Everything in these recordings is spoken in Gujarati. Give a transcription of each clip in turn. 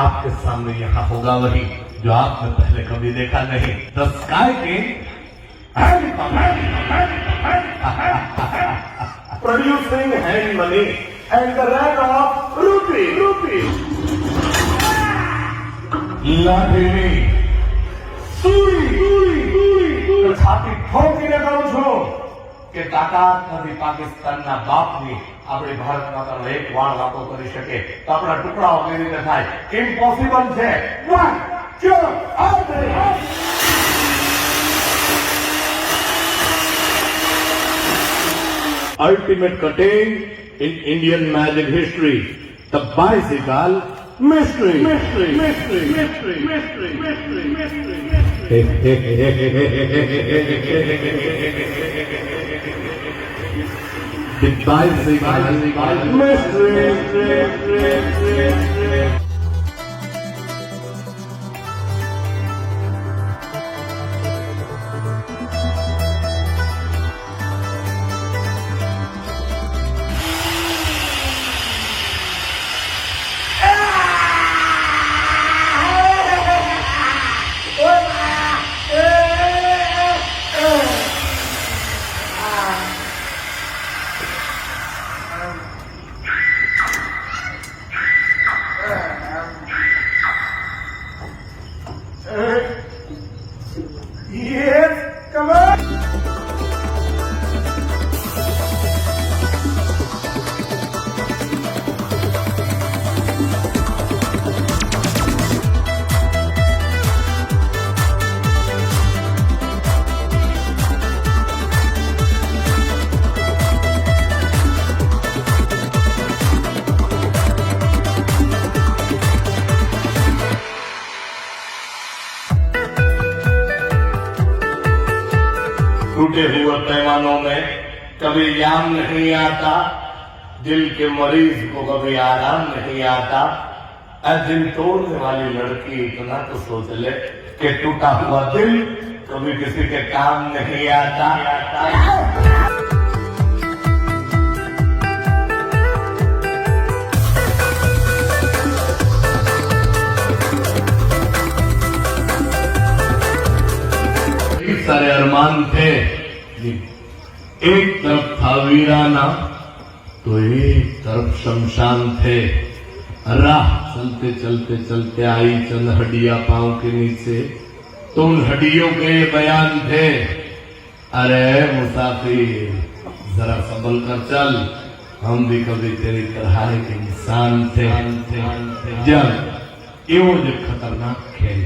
आपके सामने यहाँ होगा वही जो आपने पहले कभी देखा नहीं। The sky king producing hand money and the run of rupee. લાઠીની સુરી છાતી ઠોકીને કહું છું કે તાકાત નથી પાકિસ્તાનના બાપની આપણી ભારત માતાનો એક વાળ વાતો કરી શકે તો આપણા ટુકડાઓ કેવી રીતે થાય? ઇમ્પોસિબલ છે. 1 2 3 Ultimate cutting in Indian magic history. The bicycle mystery. The bicycle mystery. Yes, come on. टूटे हुए पैमानों में कभी याम नहीं आता, दिल के मरीज को कभी आराम नहीं आता। दिल तोड़ने वाली लड़की इतना तो सोच ले कि टूटा हुआ दिल कभी किसी के काम नहीं आता। सारे अरमान थे, एक तरफ था वीराना तो एक तरफ शमशान थे। राह चलते चलते चलते आई चंद हड्डियां पांव के नीचे, तो उन हड्डियों के ये बयान थे, अरे मुसाफिर जरा संभल कर चल, हम भी कभी तेरी तरह के इंसान थे। जब एवो जो खतरनाक खेल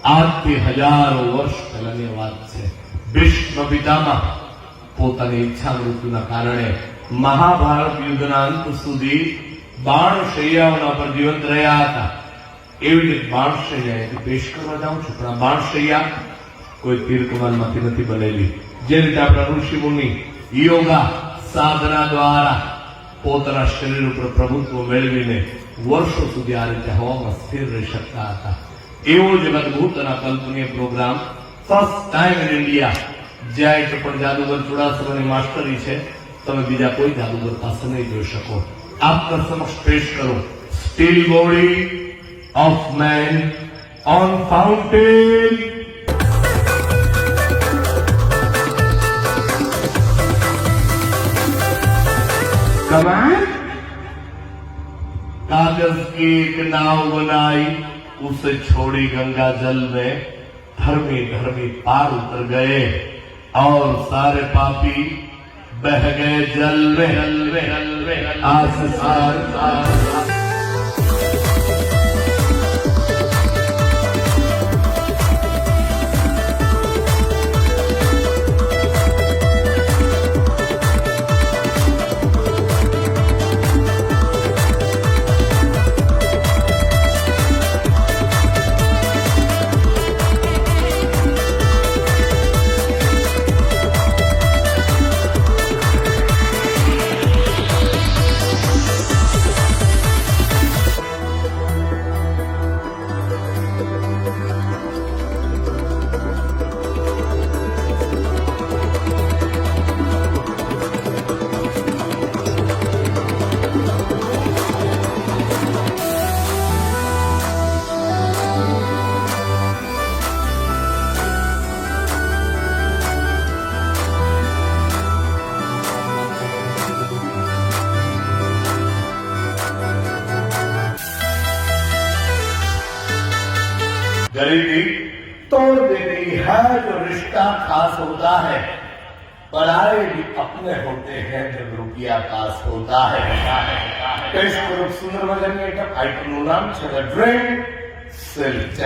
આજથી હજારો વર્ષ પહેલાની વાત છે. ભીષ્મ પિતામહ પોતાની ઈચ્છા મૃત્યુના કારણે મહાભારત યુદ્ધના અંત સુધી બાણશૈયાઓના પર જીવંત રહ્યા હતા. એવી રીતે બાણશૈયા એટલે પેશ કરવા જાઉં છું, પણ આ બાણશૈયા કોઈ તીર કમાનમાંથી નથી બનેલી. જે રીતે આપણા ઋષિ મુનિ યોગા સાધના દ્વારા પોતાના શરીર ઉપર પ્રભુત્વ મેળવીને વર્ષો સુધી આ રીતે હવામાં સ્થિર રહી શકતા હતા. એવો જ અદભુત અને કલ્પનીય programme first time in India. જ્યાં પણ જાદુગર ચુડાસમાની માસ્ટરી છે, તમે બીજા કોઈ જાદુગર પાસે નહીં જોઈ શકો. આપના સમક્ષ પેશ કરો steel body of main on fountain. कमाल कागज की एक नाव बनाई, उसे छोड़ी गंगा जल में, धर्मी धर्मी पार उतर गए और सारे पापी बह गए जल में। गरीबी तोड़ देती है जो रिश्ता खास होता है, पराए भी अपने होते हैं जब रुपया पास होता है। ટેસ્ટ કરો સુંદર મજાની આઈટમ. આઈટમનું નામ છે the drain silk.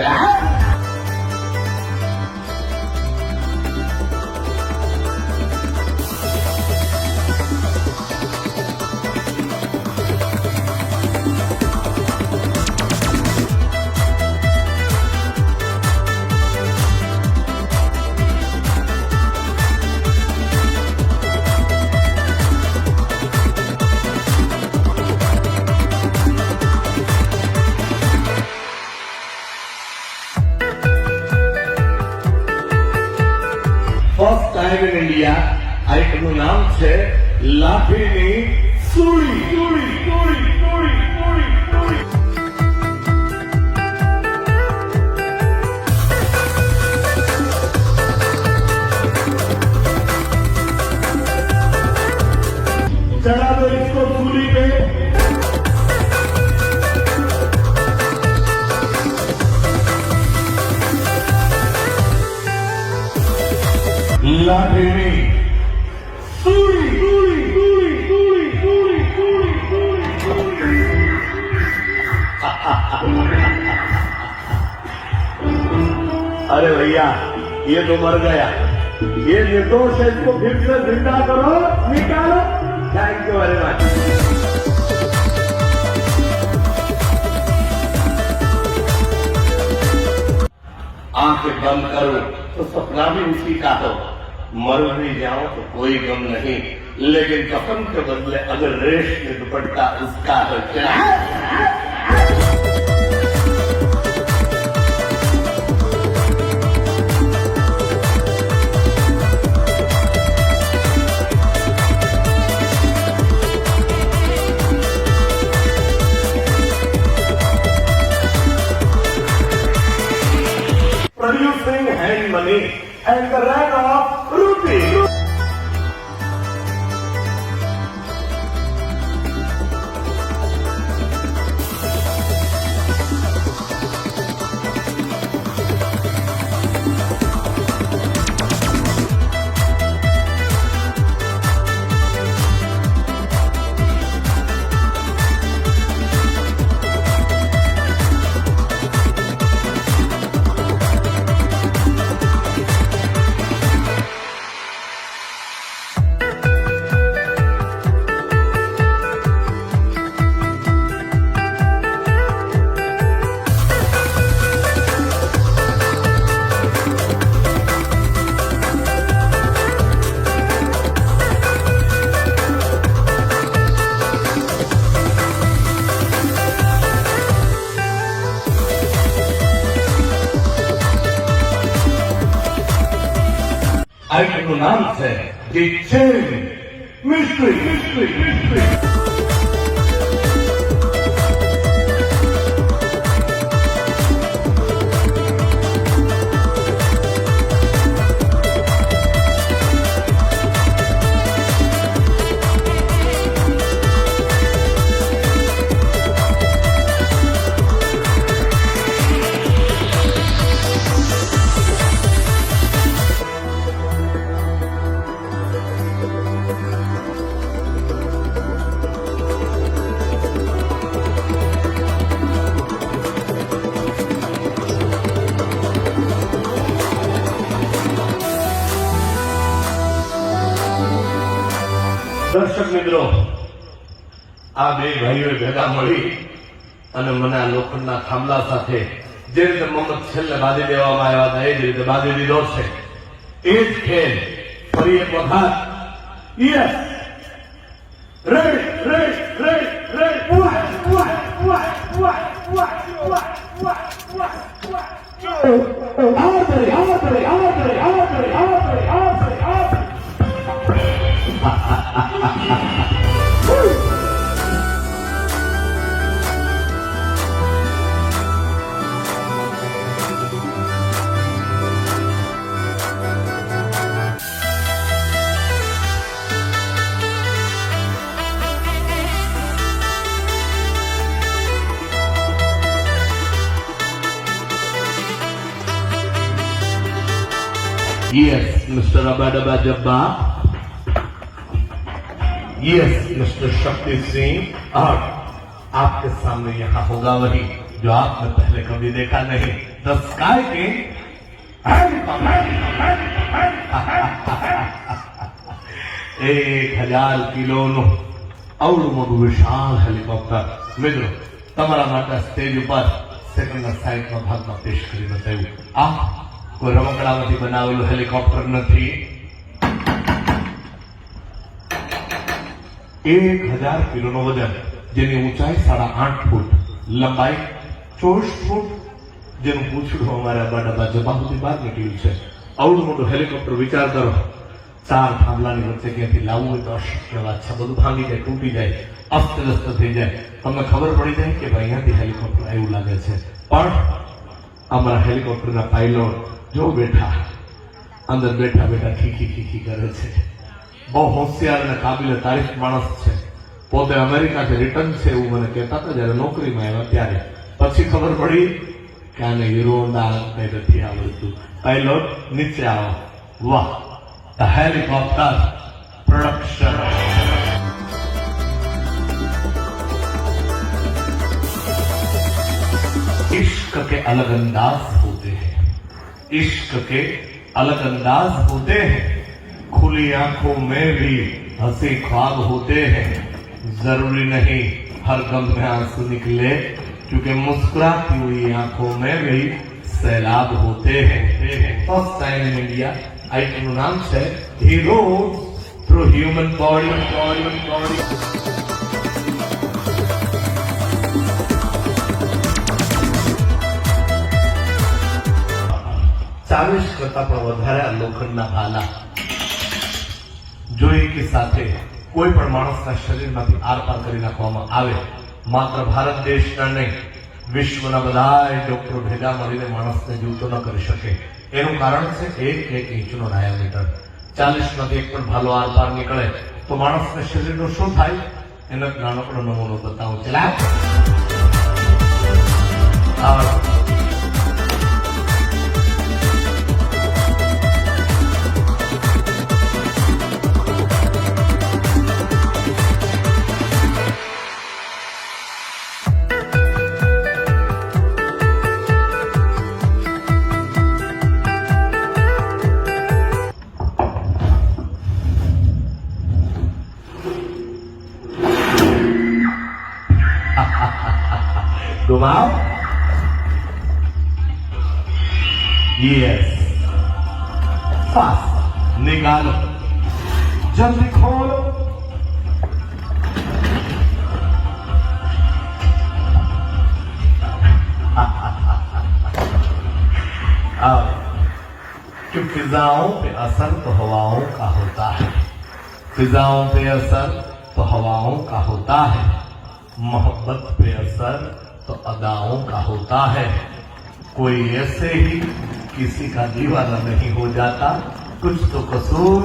First time in India આઈટમનું નામ છે લાઠીની સુળી. चढ़ा दो इसको सूली पे. લાઠીની સુળી. अरे भैया ये तो मर गया, ये निर्दोष है, इसको फिर से जिंदा करो, निकालो. Thank you very much. आंखें बंद करो तो सपना भी उसी का हो. मर भी जाओ तो कोई गम नहीं, लेकिन कफन के बदले अगर रेशमी दुपट्टा उसका हो क्या. Producing hand money and the run of rupee. આઈટમનું નામ છે ધી ચેન મિસ્ટ્રી. દર્શક મિત્રો, આ બે ભાઈઓએ ભેગા મળી અને મને આ લોખંડના થાંભલા સાથે જે રીતે મમ્મત છેલ્લે બાંધી દેવામાં આવ્યા હતા એ જ રીતે બાંધી દીધો છે. એ જ ખેલ ફરી એક વખત. Yes, ready ready ready ready. Yes, Mr. Abadaba Jabba. Yes, Mr. Shakti Singh. और आपके सामने यहाँ होगा वही जो आपने पहले कभी देखा नहीं। The Sky King. 1000 કિલોનું અવળું મોટું વિશાળ હેલિકોપ્ટર મિત્રો તમારા માટે સ્ટેજ ઉપર સેકન્ડના સાઈડના ભાગમાં પેશ કરી બતાવ્યું. આ કોઈ રમકડામાંથી બનાવેલું હેલિકોપ્ટર નથી. 1000 કિલોનું વજન, જેની ઊંચાઈ 8.5 ફૂટ, લંબાઈ 24 ફૂટ, જેનું પૂછડું અમારા બાડાબા જબા સુધી બહાર નીકળ્યું છે. અવળું મોટું હેલિકોપ્ટર વિચાર કરો, 4 થાંભલાની વચ્ચે ક્યાંથી લાવવું હોય તો અશક્ય વાત છે. બધું ભાંગી જાય, તૂટી જાય, અસ્તવ્યસ્ત થઈ જાય. તમને ખબર પડી જાય કે ભાઈ અહીંયાથી હેલિકોપ્ટર આવ્યું લાગે છે. પણ અમારા હેલિકોપ્ટરના પાયલોટ જો બેઠા અંદર બેઠા બેઠા ખીખી ખીખી કરે છે. બહુ હોશિયાર અને કાબિલે તારીફ માણસ છે. પોતે અમેરિકાથી રિટર્ન છે એવું મને કહેતા હતા જયારે નોકરીમાં આવ્યા ત્યારે. પછી ખબર પડી કે આને હીરોના કઈ નથી આવડતું. પાયલોટ નીચે આવો. વાહ, ધ હેલિકોપ્ટર प्रोडक्शन. इश्क के अलग अंदाज होते हैं, इश्क के अलग अंदाज होते हैं, खुली आंखों में भी हंसी ख्वाब होते हैं. जरूरी नहीं हर गम में आंसू निकले, क्योंकि मुस्कुराती हुई आंखों में भी सैलाब होते हैं. फर्स्ट टाइम इन इंडिया आइटमનું નામ છે હીરો થ્રુ હ્યુમન બોડી. 40 કરતા પણ વધારે લોખંડના ભાલા જો એકી સાથે કોઈ પણ માણસના શરીરમાંથી આરપાર કરી નાખવામાં આવે, માત્ર ભારત દેશના નહીં વિશ્વના બધા ડોક્ટરો ભેગા મળીને માણસને જીવતો ન કરી શકે. એનું કારણ છે 1 ઇંચનો ડાયામીટર. 40 માંથી એક પણ ભાલો આરપાર નીકળે તો માણસના શરીરનું શું થાય એનો એક નાનકડો નમૂનો બતાવું. ચલા घुमाओ. यस, फास्ट निकालो, जल्दी खोलो. अब कि फिजाओं पे असर तो हवाओं का होता है, फिजाओं पे असर तो हवाओं का होता है, मोहब्बत पे असर तो अदाओं का होता है. कोई ऐसे ही किसी का दीवाना नहीं हो जाता, कुछ तो कसूर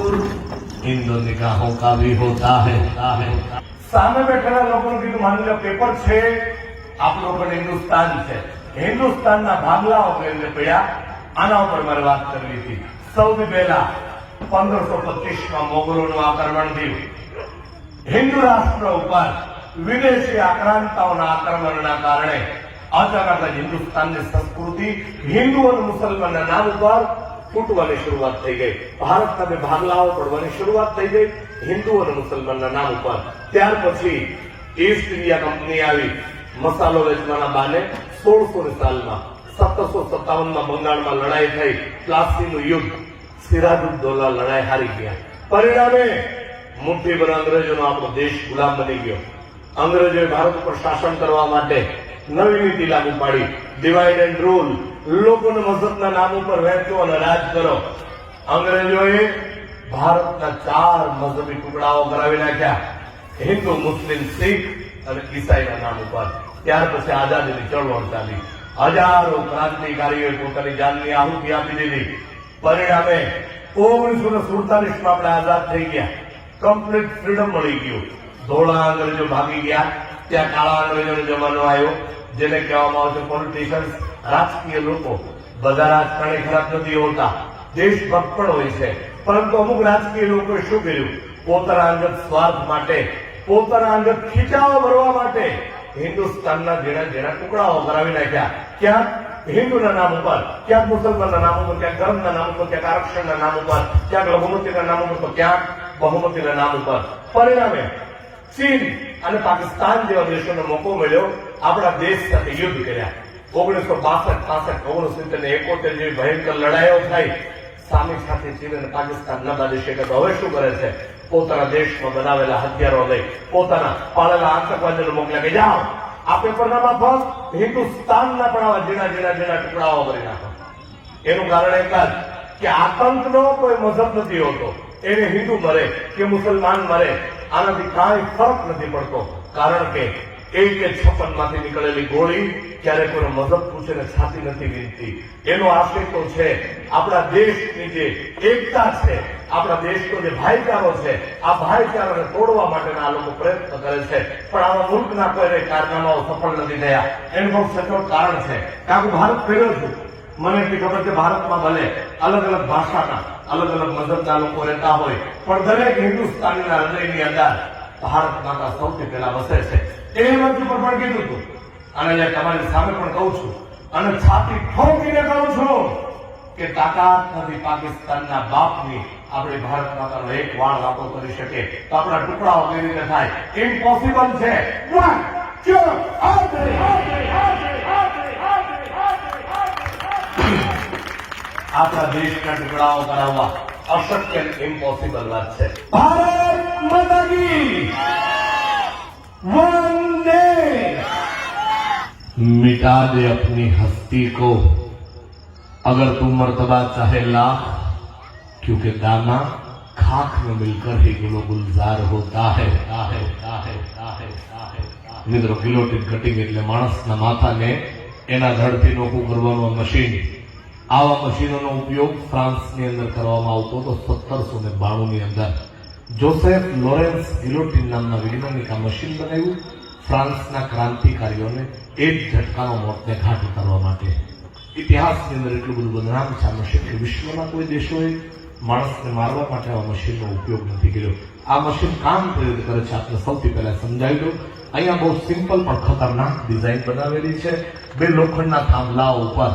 इन दो निगाहों का भी होता है. સામે બેઠેલા લોકોનું કીધું માની લો પેપર છે, આપણો પણ હિન્દુસ્તાન છે, હિન્દુસ્તાનના ભાગલાઓ કરીને પડ્યા. આના ઉપર મારે વાત કરવી હતી. સૌથી પહેલા 1525માં મોગલોનું આક્રમણ થયું. હિન્દુ રાષ્ટ્ર ઉપર વિદેશી આક્રાંતાઓના આક્રમણના કારણે અચાનક જ હિન્દુસ્તાનની સંસ્કૃતિ હિન્દુ અને મુસલમાનના નામ ઉપર તૂટવાની શરૂઆત થઈ ગઈ. ભારતના બે ભાગલાઓ પડવાની શરૂઆત થઈ ગઈ હિન્દુ અને મુસલમાનના નામ ઉપર. ત્યાર પછી ઈસ્ટ ઇન્ડિયા કંપની આવી મસાલો વેચવાના બાને 1600 સાલમાં 1757માં બંગાળમાં લડાઈ થઈ, પ્લાસીનું યુદ્ધ, સિરાજુદ્દૌલા લડાઈ હારી ગયા. પરિણામે મુઠ્ઠીભર અંગ્રેજોનો આપણો દેશ ગુલામ બની ગયો. અંગ્રેજોએ ભારત ઉપર શાસન કરવા માટે નવી નીતિ લાગુ પાડી, ડિવાઇડ એન્ડ રૂલ. લોકોને મઝહબના નામ ઉપર વહેંચો અને રાજ કરો. અંગ્રેજોએ ભારતના 4 મઝહબી ટુકડાઓ કરાવી નાખ્યા, હિન્દુ, મુસ્લિમ, શીખ અને ઈસાઈના નામ ઉપર. ત્યાર પછી આઝાદીની ચળવળ ચાલી. હજારો ક્રાંતિકારીઓએ પોતાની જાનની આહુતિ આપી દીધી. પરિણામે 1947માં આપણે આઝાદ થઈ ગયા, કમ્પ્લીટ ફ્રીડમ મળી ગયું. ધોળા અંગ્રેજો ભાગી ગયા, ત્યાં કાળા અંગ્રેજોનો જમાનો આવ્યો, જેને કહેવામાં આવે છે પોલિટિશિયન્સ, રાજકીય લોકો. બધા રાજકારણી ખરાબ નથી હોતા, દેશભક્ત પણ હોય છે, પરંતુ અમુક રાજકીય લોકોએ શું કર્યું? પોતાના અંગત સ્વાર્થ માટે, પોતાના અંગત ખીચાઓ ભરવા માટે હિન્દુસ્તાનના ઝીણા ઝીણા ટુકડાઓ કરાવી નાખ્યા. ક્યાંક હિન્દુના નામ ઉપર, ક્યાંક મુસલમાનના નામ ઉપર, ક્યાંક ધર્મના નામ ઉપર, ક્યાંક આરક્ષણના નામ ઉપર, ક્યાંક લઘુમતીના નામ ઉપર, તો ક્યાંક બહુમતીના નામ ઉપર. પરિણામે ચીન અને પાકિસ્તાન જેવા દેશોને મોકો મળ્યો આપણા દેશ સાથે યુદ્ધ કર્યા. 1962, 65, 69 ને 71 જેવી ભયંકર લડાઈઓ થઈ. સામી સાથે ચીન અને પાકિસ્તાન ન બાંધી શકે તો હવે શું કરે છે? પોતાના દેશમાં બનાવેલા હથિયારો લઈ પોતાના પાળેલા આતંકવાદીઓને મોકલ્યા કે જાઓ આ પેપરનામાં ફક્ત હિન્દુસ્તાનના પણ આવા ઝીણા ઝીણા ઝીણા ટુકડાઓ કરી નાખો. એનું કારણ એક જ કે આતંકનો કોઈ મઝહબ નથી હોતો. એને હિન્દુ મરે કે મુસલમાન મરે આનાથી કાંઈ ફરક નથી પડતો. કારણ કે 56 માંથી નીકળેલી ગોળી ક્યારે કોઈ મઝહબ પૂછીને છાતી નથી વીંધતી. એનો આશય તો છે આપણા દેશની જે એકતા છે, આપણા દેશનો જે ભાઈચારો છે, આ ભાઈચારાને તોડવા માટેના આ લોકો પ્રયત્ન કરે છે. પણ આવા મુલ્કના કોઈ કારનામાઓ સફળ નથી થયા. એનું બહુ સચોટ કારણ છે. કારણ કે ભારત ફેર્યો છું, મને એટલી ખબર છે ભારતમાં ભલે અલગ અલગ ભાષાના અલગ અલગ મઝહબના લોકો રહેતા હોય, પણ દરેક હિન્દુસ્તાનીના હૃદયની અંદર ભારત માતા સૌથી પહેલા વસે છે. એ મંચ ઉપર પણ કીધું હતું અને અહીંયા તમારી સામે પણ કહું છું અને છાતી ઠોકીને કહું છું કે તાકાત નથી પાકિસ્તાનના બાપની આપણી ભારત માતાનો એક વાળ વાતો કરી શકે તો આપણા ટુકડાઓ કેવી રીતે થાય? ઇમ્પોસિબલ છે. આપણા દેશના ટુકડાઓ કરાવવા અશક્ય, ઇમ્પોસિબલ વાત છે. ભારત માતા કી वंदे। मिटा दे अपनी हस्ती को अगर तू मर्तबा चाहे लाख, क्योंकि दाना खाक में मिलकर ही गुलो गुलजार होता है. મિત્રો, ગિલોટીન કટિંગ એટલે માણસના માથાને એના ધડથી નોખું કરવાનું મશીન. આવા મશીનોનો ઉપયોગ ફ્રાન્સની અંદર કરવામાં આવતો હતો 1792 ની અંદર. જોસેફ લોરેન્સ ગિલોટીન નામના વૈજ્ઞાનિક આ મશીન બનાવ્યું ફ્રાન્સના ક્રાંતિકારીઓને એક ઝટકાનો મોતને ઘાટ ઉતારવા માટે. ઇતિહાસની અંદર એટલું બધું બદનામ છે આ મશીન કે વિશ્વના કોઈ દેશોએ માણસને મારવા માટે આ મશીનનો ઉપયોગ નથી કર્યો. આ મશીન કામ કેવી રીતે કરે છે આપને સૌથી પહેલા સમજાવી દઉં. અહીંયા બહુ સિમ્પલ પણ ખતરનાક ડિઝાઇન બનાવેલી છે. બે લોખંડના થાંભલાઓ ઉપર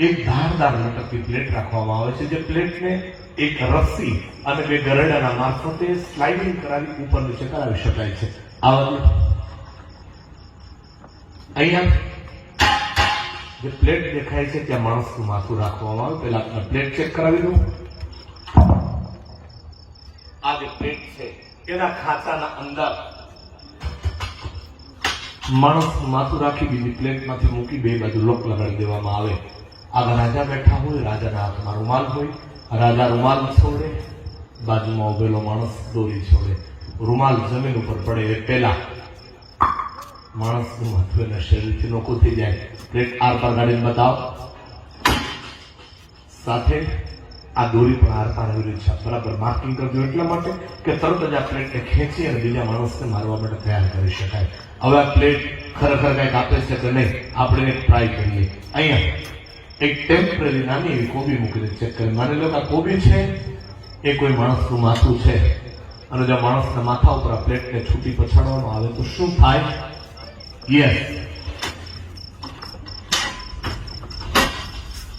એક ધારદાર લટકતી પ્લેટ રાખવામાં આવે છે, જે પ્લેટને એક રસ્સી અને બે ગરડાના મારફતે સ્લાઇડિંગ કરાવી ઉપર નીચે કરાવી શકાય છે. અહીંયા જે પ્લેટ દેખાય છે ત્યાં માણસનું માથું રાખવામાં આવે. પહેલા આપણે પ્લેટ ચેક કરાવી દઉં. આ જે પ્લેટ છે એના ખાંચાના અંદર માણસનું માથું રાખી બીજી પ્લેટમાંથી મૂકી બે બાજુ લોક લગાડી દેવામાં આવે. આગળ રાજા બેઠા હોય, રાજાના હાથમાં રૂમાલ હોય, રાજા રૂમાલ છોડે, બાજુમાં ઉભેલો માણસ દોરી છોડે. રૂમાલ જમીન ઉપર પડે એ પહેલા માણસનું માથું એના શરીરથી નોખું થઈ જાય. પ્લેટ આર પાર ગાડીને બતાવો. સાથે આ દોરી પણ આર પાર આવી રહી છે. બરાબર માર્કિંગ કરજો એટલા માટે કે તરત જ આ પ્લેટને ખેંચી અને બીજા માણસને મારવા માટે તૈયાર કરી શકાય. હવે આ પ્લેટ ખરેખર કંઈક આપે છે કે નહીં આપણે એક ટ્રાય કરીએ. અહીંયા એક ટેમ્પરરી નાની એવી કોબી મૂકીને ચેક કરી. માની લો કે આ કોબી છે એ કોઈ માણસનું માથું છે અને જો માણસના માથા ઉપર આ પ્લેટને છૂટી પછાડવામાં આવે તો શું થાય? યસ,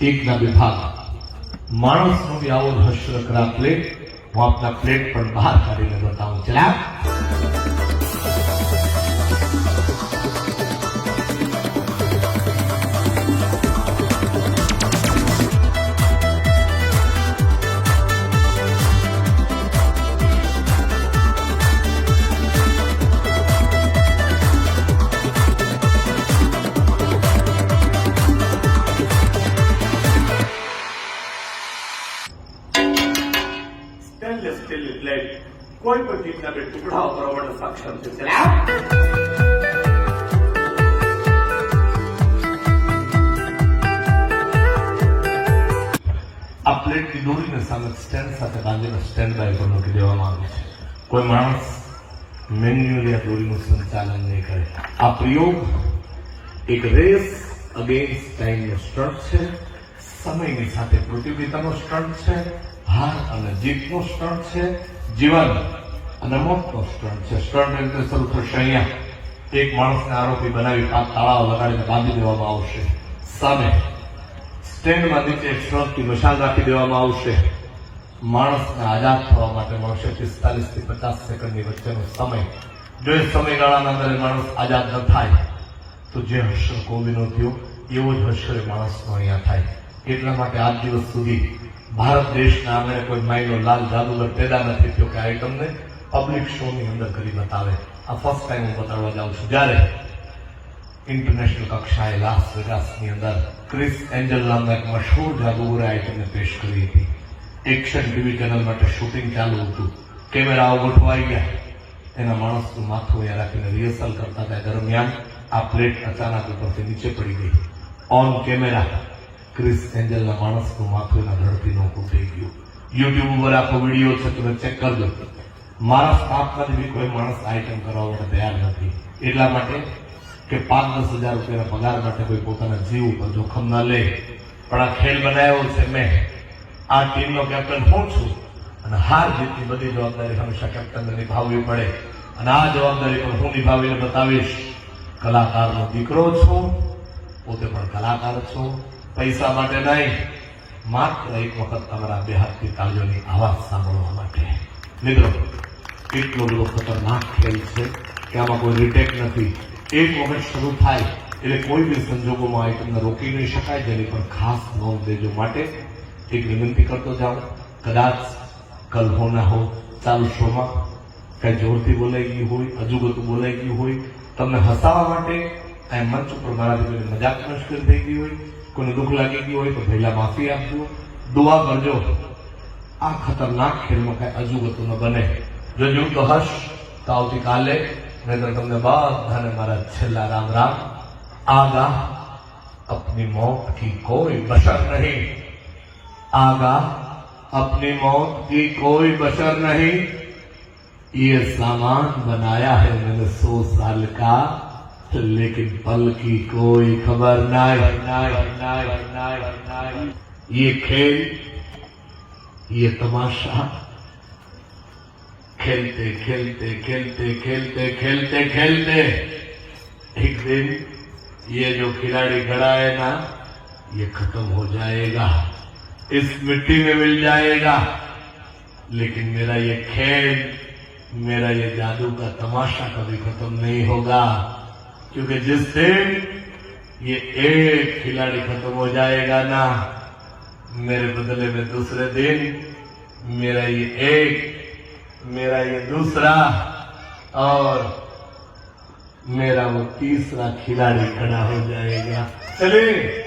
એકના બે ભાગ. માણસનો બી આવો હશ્ર કરા પ્લેટ. હું આપના પ્લેટ પણ બહાર કાઢીને બતાવું. ચલા કોઈ પણ ચીજના બે ટુકડાઓ કરવા માટે સક્ષમ છે. આ પ્લેટની દોરીને સામે સ્ટેન્ડ સાથે બાંધીને સ્ટેન્ડ બાય પર મૂકી દેવામાં આવે છે. કોઈ માણસ મેન્યુઅલી આ દોરીનું સંચાલન નહીં કરે. આ પ્રયોગ એક રેસ અગેન્સ્ટ ટાઈમનો સ્ટ્રટ છે. સમયની સાથે પ્રતિયોગિતાનો સ્ટન્ટ છે, હાર અને જીતનો સ્ટન્ટ છે, જીવન અને મોતનો સ્ટન્ટ છે. સ્ટન્ટ રીતે શરૂ થશે અહીંયા. એક માણસને આરોપી બનાવી 5 તાળાઓ લગાડીને બાંધી દેવામાં આવશે. સામે સ્ટેન્ડમાં નીચે એક સ્ટ્રોકથી મશાલ રાખી દેવામાં આવશે. માણસને આઝાદ થવા માટે મળશે 45 થી 50 સેકન્ડની વચ્ચેનો સમય. જો એ સમયગાળાના અંદર માણસ આઝાદ ન થાય તો જે હર્ષર કોબીનો થયો એવો જ હર્ષર માણસનો અહીંયા થાય. એટલા માટે આજ દિવસ સુધી ભારત દેશના આંગણે કોઈ માયનો લાલ જાદુગર પેદા નથી થયો કે આઈટમને પબ્લિક શોની અંદર કરી બતાવે. આ ફર્સ્ટ ટાઈમ હું બતાડવા જાઉં છું. જ્યારે ઇન્ટરનેશનલ કક્ષાએ લાસ વેગાસની અંદર ક્રિસ એન્જલ નામના એક મશહૂર જાદુગરે આઈટમને પેશ કરી હતી. એક્શન ટીવી ચેનલ માટે શૂટિંગ ચાલુ હતું. કેમેરાઓ ગોઠવાઈ ગયા. એના માણસનું માથું અહીંયા રાખીને રિહર્સલ કરતા હતા દરમિયાન આ પ્લેટ અચાનક ઉપરથી નીચે પડી ગઈ. ઓન કેમેરા ક્રિસ એન્જલના માણસનું માથું એના ધડથી નોખું થઈ ગયું. યુટ્યુબ ઉપર આખો વિડીયો છે, તમે ચેક કરજો. મારા સ્ટાફમાંથી બી કોઈ માણસ આઈટમ કરવા માટે તૈયાર નથી. એટલા માટે કે 5-10 હજાર રૂપિયાના પગાર માટે કોઈ પોતાના જીવ ઉપર જોખમ ના લે. પણ આ ખેલ બનાવ્યો છે મેં. આ ટીમનો કેપ્ટન હું છું અને હાર જીતની બધી જવાબદારી હંમેશા કેપ્ટનને નિભાવવી પડે. અને આ જવાબદારી પણ હું નિભાવીને બતાવીશ. કલાકારનો દીકરો છું, પોતે પણ કલાકાર છું. પૈસા માટે નહીં, માત્ર એક વખત તમારા બે હાથની તાળીઓની આવાજ સાંભળવા માટે. મિત્રો, એટલો બધો ખતરનાક ખેલ છે કે આમાં કોઈ રિટેક નથી. એક વખત શરૂ થાય એટલે કોઈ બી સંજોગોમાં આઈટમને રોકી નહીં શકાય. જેની પર ખાસ નોંધ દેજો. માટે એક વિનંતી કરતો જાઉં, કદાચ કલ હો ના હો ચાલુ શોમાં કઈ જોરથી બોલાઈ ગયું હોય, અજુગતું બોલાઈ ગયું હોય, તમને હસાવવા માટે આ મંચ ઉપર મારાથી કોઈ મજાક મશ્કરી થઈ ગઈ હોય, કોઈને દુઃખ લાગી ગયું હોય તો પહેલા માફી આપજો, દુઆ કરજો. આ ખતરનાક ખેલમાં કઈ અજુગતું ન બને. જો જોયું તો હશ. તો આવતીકાલે મેં તો તમને બધાને મારા છેલ્લા રામ રામ. आगा अपनी मौत की कोई बशर नहीं, आगा अपनी मौत की कोई बशर नहीं, ये सामान बनाया है मैंने 100 साल का, लेकिन पल की कोई खबर नहीं. ये खेल, ये तमाशा खेलते खेलते खेलते खेलते खेलते खेलते एक दिन ये जो खिलाड़ी खड़ा है ना, ये खत्म हो जाएगा, इस मिट्टी में मिल जाएगा. लेकिन मेरा ये खेल, मेरा ये जादू का तमाशा कभी खत्म नहीं होगा. क्योंकि जिस दिन ये एक खिलाड़ी खत्म हो जाएगा ना, मेरे बदले में दूसरे दिन मेरा ये एक, मेरा ये दूसरा और मेरा वो तीसरा खिलाड़ी खड़ा हो जाएगा. चलिए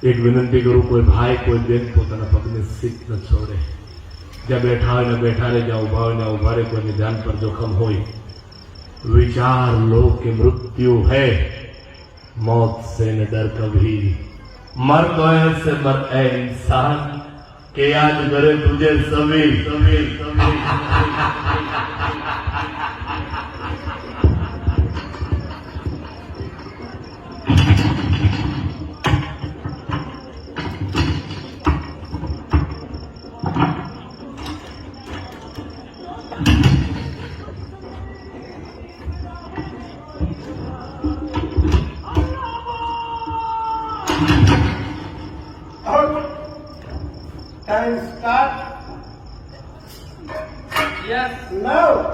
एक विनंती करूं, कोई भाई कोई बेन પોતાના પગને સીટ ન છોડે. જ્યાં બેઠા હોય ને બેઠા રહે, જ્યાં ઉભા હોય ને ઉભા રહે. કોઈને ધ્યાન પર જોખમ હોય, विचार लो कि मृत्यु है, मौत से न डर कभी, मर तो ऐसे मर ए इंसान के याद करे तुझे सभी सभी सभी Time start. Yes. Now.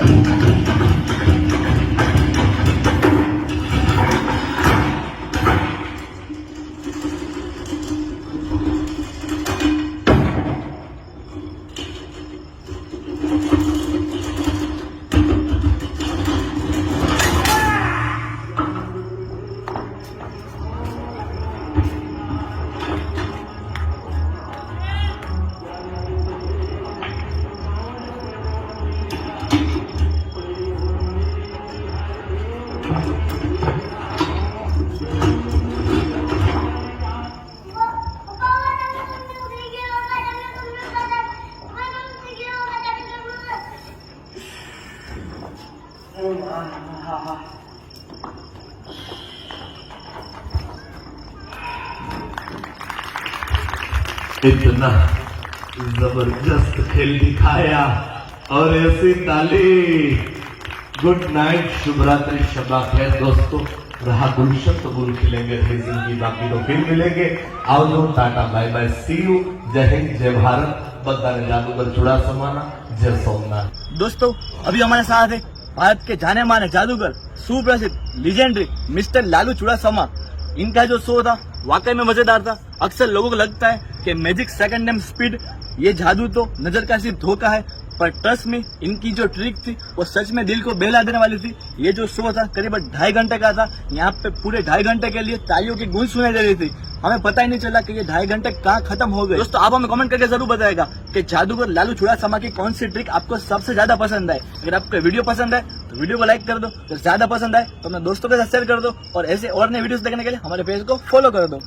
इतना जबरदस्त खेल दिखाया और ऐसी ताली। गुड नाइट, शुभ रात्रि, शबा खैर दोस्तों। रहा गुलशन तो गुल खिलेंगे, फिर जिंदगी बाकी तो फिर मिलेंगे। आओ tata bye bye, see you, जय हिंद, जय भारत। बधाने जादूगर चुड़ासमाना, जय सोमनाथ। दोस्तों अभी हमारे साथ है भारत के जाने माने जादूगर, सुप्रसिद्ध लीजेंडरी मिस्टर लालू चुड़ासमा। इनका जो शो था वाकई में मजेदार था। अक्सर लोगों को लगता है कि मैजिक सेकंड नेम स्पीड, ये जादू तो नजर का सिर्फ धोखा है, पर ट्रस्ट में इनकी जो ट्रिक थी वो सच में दिल को बहला देने वाली थी। ये जो शो था करीबन 2.5 घंटे का था। यहाँ पे पूरे 2.5 घंटे के लिए तालियों की गूंज सुनाई दे रही थी। हमें पता ही नहीं चला कि ये 2.5 घंटे कहाँ खत्म हो गए। दोस्तों आप हमें कमेंट करके जरूर बताएगा कि जादूगर लालू चुड़ासमा की कौन सी ट्रिक आपको सबसे ज्यादा पसंद है। अगर आपको वीडियो पसंद है तो वीडियो को लाइक कर दो, अगर ज्यादा पसंद है तो अपने दोस्तों के साथ शेयर कर दो, और ऐसे और नए वीडियोस देखने के लिए हमारे पेज को फॉलो कर दो।